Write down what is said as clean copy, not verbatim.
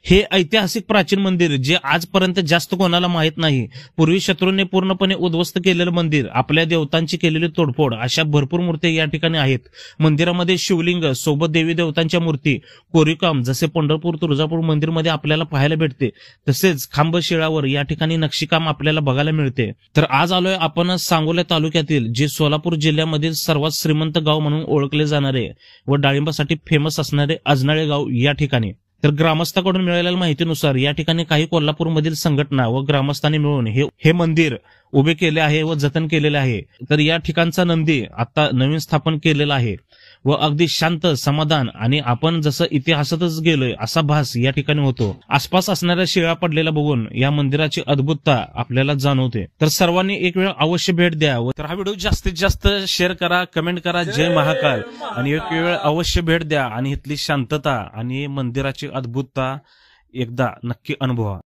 हे ऐतिहासिक प्राचीन मंदिर जे आजपर्यंत जास्त कोणाला माहित नाही, पूर्वी शत्रूंनी पूर्णपणे उद्ध्वस्त केलेलं मंदिर, आपल्या देवतांची केलेली तोडफोड, अशा भरपूर मूर्ती या ठिकाणी आहेत। मंदिरामध्ये शिवलिंग सोबत देवी देवतांच्या मूर्ती, कोरीवकाम जसे पंढरपूर तुळजापूर मंदिरमध्ये आपल्याला पाहायला भेटते, तसेच खांबशिळावर या ठिकाणी नक्षीकाम आपल्याला बघायला मिळते। तर आज आलोय आपण सांगोला तालुक्यातील जे सोलापूर जिल्ह्यामधील सर्वात श्रीमंत गाव म्हणून ओळखले जाणारे व डाळिंबासाठी फेमस असणारे अजनाळे गाव या ठिकाणी। तर ग्रामस्थांकडून मिळालेल्या माहितीनुसार या ठिकाणी काही कोल्हापूरमधील संघटना व ग्रामस्थांनी मिळून हे मंदिर उभे केले आहे व जतन केलेले आहे। तर या ठिकाणचा नंदी आता नवीन स्थापन केलेला आहे व अगदी शांत समाधान आणि आपण जसं इतिहासातच गेलोय असा भास या ठिकाणी होतो। आसपास असणाऱ्या शिळा पडलेला बघून या मंदिराची अद्भुतता आपल्याला जाणवते। तर सर्वांनी एक वेळ अवश्य भेट द्या व तर हा व्हिडिओ जास्तीत जास्त शेअर करा, कमेंट करा, जय महाकाल, आणि एक वेळ अवश्य भेट द्या आणि इथली शांतता आणि मंदिराची अद्भुतता एकदा नक्की अनुभवा।